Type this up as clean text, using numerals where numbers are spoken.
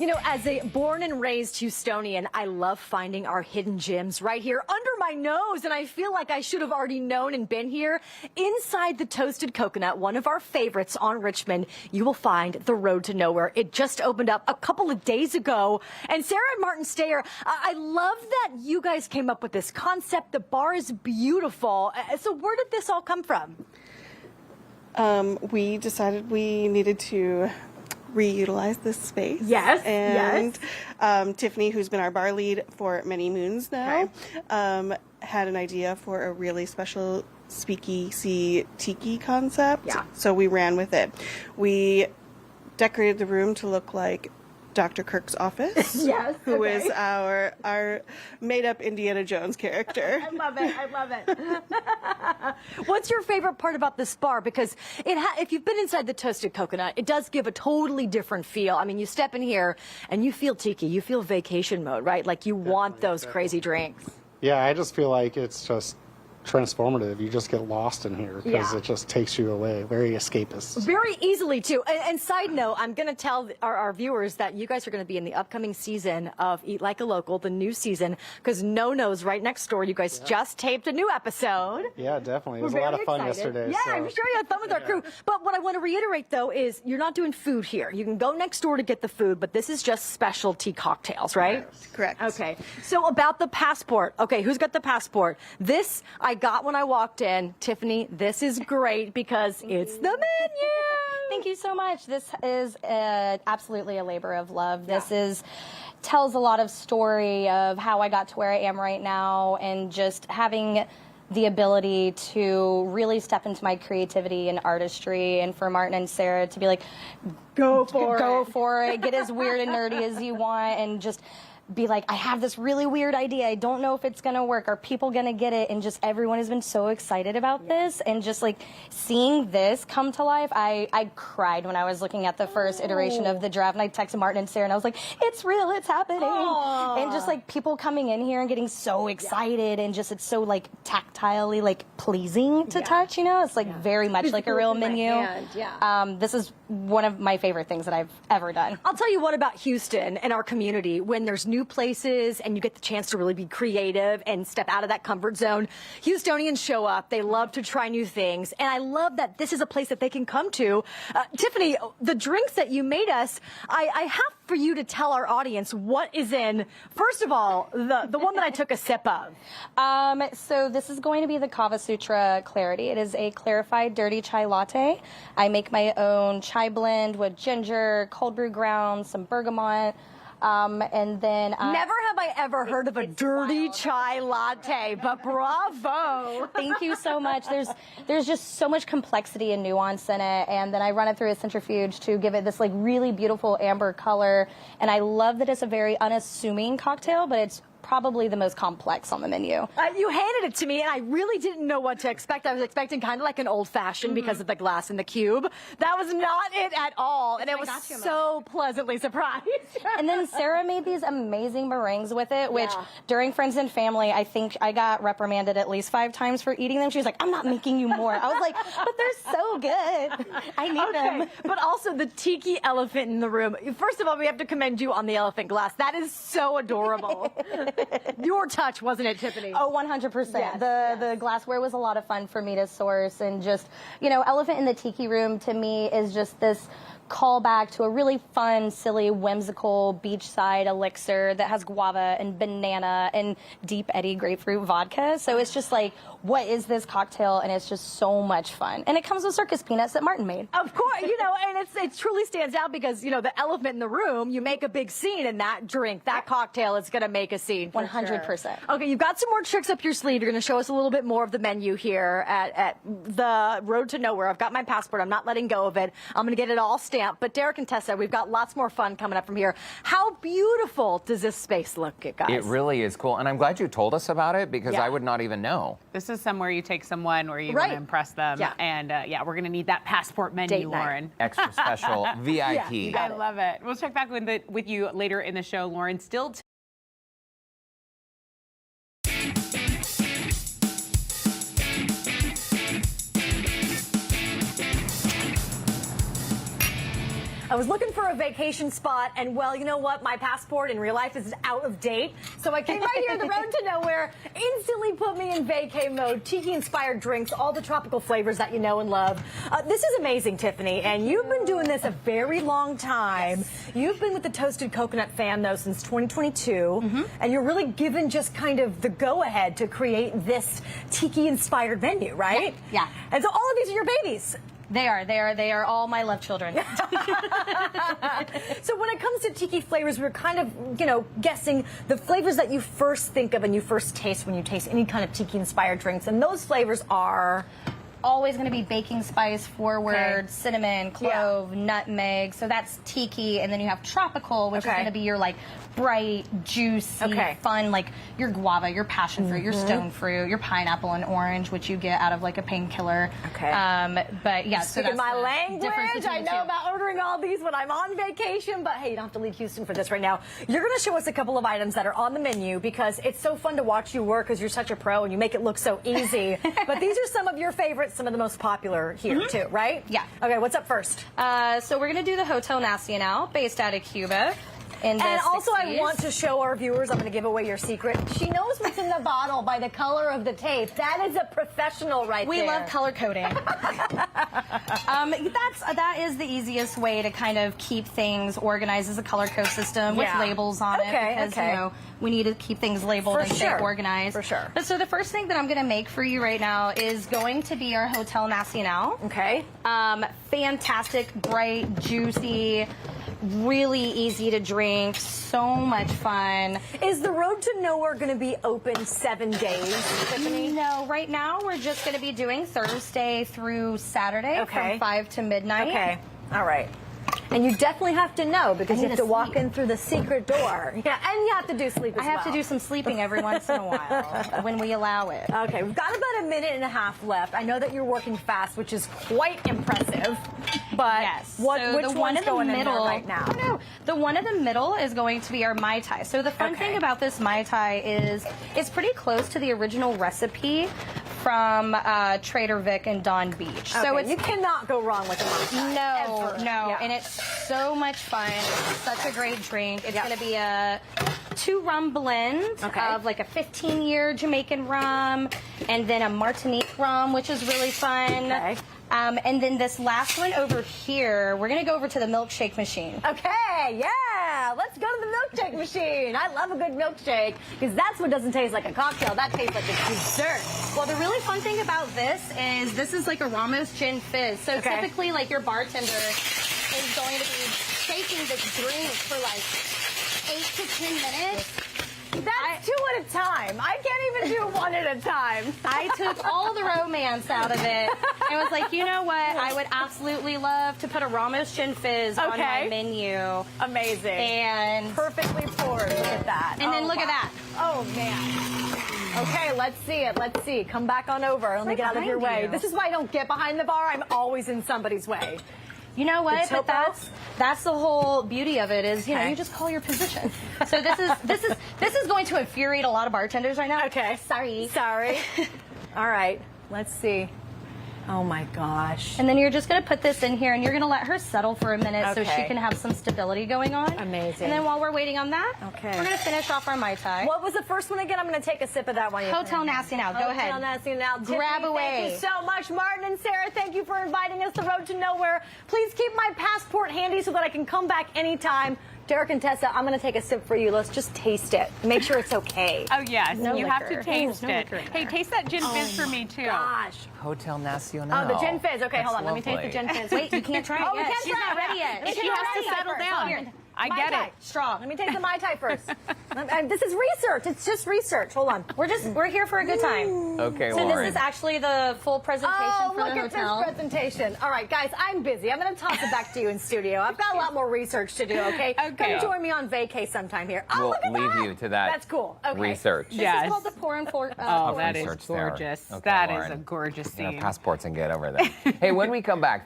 You know, as a born and raised Houstonian, I love finding our hidden gems right here under my nose, and I feel like I should have already known and been here. Inside the Toasted Coconut, one of our favorites on Richmond, you will find the Road to Nowhere. It just opened up a couple of days ago, and Sara and Martin Stayer, I love that you guys came up with this concept. The bar is beautiful. So where did this all come from? We decided we needed to reutilize this space. Yes, and Tiffany, who's been our bar lead for many moons now, had an idea for a really special speakeasy tiki concept. Yeah. So we ran with it. We decorated the room to look like Dr. Kirk's office. Yes. Who is our made-up Indiana Jones character. I love it. I love it. What's your favorite part about this bar? Because if you've been inside the Toasted Coconut, it does give a totally different feel. I mean, you step in here and you feel tiki. You feel vacation mode, right? Like you want those crazy drinks. Yeah, I just feel like it's just transformative. You just get lost in here because it just takes you away. Very escapist. Very easily too. And side note, I'm going to tell our viewers that you guys are going to be in the upcoming season of Eat Like a Local, the new season, because No-No's right next door. You guys just taped a new episode. Yeah, definitely. It was a lot of fun yesterday. Yeah, so. I'm sure you had fun with our crew. But what I want to reiterate though is you're not doing food here. You can go next door to get the food, but this is just specialty cocktails, right? Yes, correct. Okay. So about the passport. Okay, who's got the passport? This I got when I walked in. Tiffany, this is great because it's the menu. Thank you so much. This is absolutely a labor of love. This tells a lot of story of how I got to where I am right now, and just having the ability to really step into my creativity and artistry, and for Martin and Sara to be like, go for it, get as weird and nerdy as you want, and just be like, I have this really weird idea. I don't know if it's going to work. Are people going to get it? And just everyone has been so excited about this. And just like seeing this come to life, I cried when I was looking at the first iteration of the draft. And I texted Martin and Sara and I was like, it's real, it's happening. And just like people coming in here and getting so excited, and just it's so like tactilely like pleasing to touch, you know? It's like very much like a real menu. This is one of my favorite things that I've ever done. I'll tell you what about Houston and our community. When there's new places and you get the chance to really be creative and step out of that comfort zone, Houstonians show up. They love to try new things. And I love that this is a place that they can come to. Tiffany, the drinks that you made us, I have for you to tell our audience what is in, first of all, the one that I took a sip of. So this is going to be the Kava Sutra Clarity. It is a clarified dirty chai latte. I make my own chai blend with ginger, cold brew grounds, some bergamot. And then never have I ever heard of a dirty chai latte, but bravo. Thank you so much. There's just so much complexity and nuance in it, and then I run it through a centrifuge to give it this like really beautiful amber color. And I love that it's a very unassuming cocktail, but it's probably the most complex on the menu. You handed it to me and I really didn't know what to expect. I was expecting kind of like an old-fashioned because of the glass and the cube. That was not it at all, and it was so pleasantly surprised. And then Sara made these amazing meringues with it, which during Friends and Family, I think I got reprimanded at least 5 times for eating them. She was like, I'm not making you more. I was like, but they're so good. I need them. But also the tiki elephant in the room. First of all, we have to commend you on the elephant glass. That is so adorable. Your touch, wasn't it, Tiffany? Oh, 100%. Yes, the glassware was a lot of fun for me to source, and just, you know, Elephant in the Tiki Room to me is just this callback to a really fun, silly, whimsical beachside elixir that has guava and banana and Deep Eddy grapefruit vodka. So it's just like, what is this cocktail? And it's just so much fun. And it comes with circus peanuts that Martin made. Of course, you know, and it truly stands out because, you know, the elephant in the room, you make a big scene, and that drink, that cocktail is going to make a scene. 100%. Sure. Okay, you've got some more tricks up your sleeve. You're going to show us a little bit more of the menu here at the Road to Nowhere. I've got my passport. I'm not letting go of it. I'm going to get it all stamped. But Derek and Tessa, we've got lots more fun coming up from here. How beautiful does this space look, guys? It really is cool. And I'm glad you told us about it, because I would not even know. This is somewhere you take someone where you want to impress them. Yeah. And we're going to need that passport menu, Lauren. Extra special, VIP. I love it. We'll check back with you later in the show, Lauren. Still I was looking for a vacation spot, and well, you know what? My passport in real life is out of date, so I came right here, the road to nowhere, instantly put me in vacay mode. Tiki-inspired drinks, all the tropical flavors that you know and love. This is amazing, Tiffany, and you've been doing this a very long time. Yes. You've been with the Toasted Coconut fan, though, since 2022, and you're really given just kind of the go-ahead to create this tiki-inspired menu, right? Yeah. And so all of these are your babies. They are all my love children. So when it comes to tiki flavors, we're kind of, you know, guessing the flavors that you first think of and you first taste when you taste any kind of tiki-inspired drinks, and those flavors are always going to be baking spice forward, cinnamon, clove, nutmeg. So that's tiki, and then you have tropical, which is going to be your like bright, juicy, fun, like your guava, your passion fruit, your stone fruit, your pineapple and orange, which you get out of like a painkiller. But yeah, so that's my language. I know two. about ordering all these when I'm on vacation, but hey, you don't have to leave Houston for this right now. You're going to show us a couple of items that are on the menu because it's so fun to watch you work because you're such a pro and you make it look so easy. But these are some of your favorites, some of the most popular here too, right? Yeah. Okay, what's up first? So we're going to do the Hotel Nacional, based out of Cuba. And also, 60s. I want to show our viewers, I'm going to give away your secret. She knows what's in the bottle by the color of the tape. That is a professional right there. We love color coding. That is the easiest way to kind of keep things organized as a color code system with labels on it. Because, you know, we need to keep things labeled and stay organized. For sure. But so the first thing that I'm going to make for you right now is going to be our Hotel Nacional. Okay. Fantastic, bright, juicy, really easy to drink, so much fun. Is the Road to Nowhere going to be open 7 days, Tiffany? No, right now we're just going to be doing Thursday through Saturday from 5 to midnight. Okay, all right. And you definitely have to know because you have to walk in through the secret door. Yeah, and you have to do sleep as well. I have to do some sleeping every once in a while when we allow it. Okay, we've got about a minute and a half left. I know that you're working fast, which is quite impressive. But which one's going in there right now? Oh, no. The one in the middle is going to be our Mai Tai. So the fun thing about this Mai Tai is it's pretty close to the original recipe from Trader Vic and Don Beach. So you cannot go wrong with a Mai Tai. No. And it's so much fun. It's such a great drink. It's going to be a 2-rum blend of like a 15-year Jamaican rum and then a Martinique rum, which is really fun. And then this last one over here, we're going to go over to the milkshake machine. Okay, yeah. Let's go to the milkshake machine. I love a good milkshake because that's what doesn't taste like a cocktail. That tastes like a dessert. Well, the really fun thing about this is like a Ramos Gin Fizz. So typically, like your bartender is going to be shaking this drink for like 8 to 10 minutes. That's 2 at a time. I can't even do 1 at a time. I took all the romance out of it and was like, you know what? I would absolutely love to put a Ramos Gin Fizz on my menu. Amazing. And perfectly poured. Look at that. And then look at that. Oh, man. Okay, let's see it. Let's see. Come back on over. Let me get out of your way. This is why I don't get behind the bar. I'm always in somebody's way. You know what? But that's the whole beauty of it is, you know, you just call your position. So this is going to infuriate a lot of bartenders right now. Okay. Sorry. All right. Let's see. Oh my gosh. And then you're just going to put this in here and you're going to let her settle for a minute so she can have some stability going on. Amazing. And then while we're waiting on that, we're going to finish off our Mai Tai. What was the first one again? I'm going to take a sip of that one. Hotel Nacional. Go ahead. Hotel Nacional. Grab away. Thank you so much, Martin and Sarah. Thank you for inviting us to Road to Nowhere. Please keep my passport handy so that I can come back anytime. Derek and Tessa, I'm going to take a sip for you. Let's just taste it. Make sure it's okay. Oh, yes. No you liquor. have to taste it. Hey, taste that gin fizz for me, too. Gosh. Hotel Nacional. Oh, the gin fizz. Okay, hold on. Lovely. Let me taste the gin fizz. Wait, you can't try it yet. She's not ready yet. She has to settle down. Here. I get it. Straw. Let me take the Mai Tai first. This is research. It's just research. Hold on. We're here for a good time. Okay, So Lauren. this is actually the full presentation for the hotel. Look at this presentation. All right, guys, I'm busy. I'm going to toss it back to you in studio. I've got a lot more research to do, okay? Come join me on vacay sometime here. Oh, We'll look at leave that. you to that. That's cool. Okay. Research. This is called the pour and pour. Oh, that is research there. gorgeous. Okay, That is Lauren. a gorgeous Get our scene. passports and get over there. Hey, when we come back,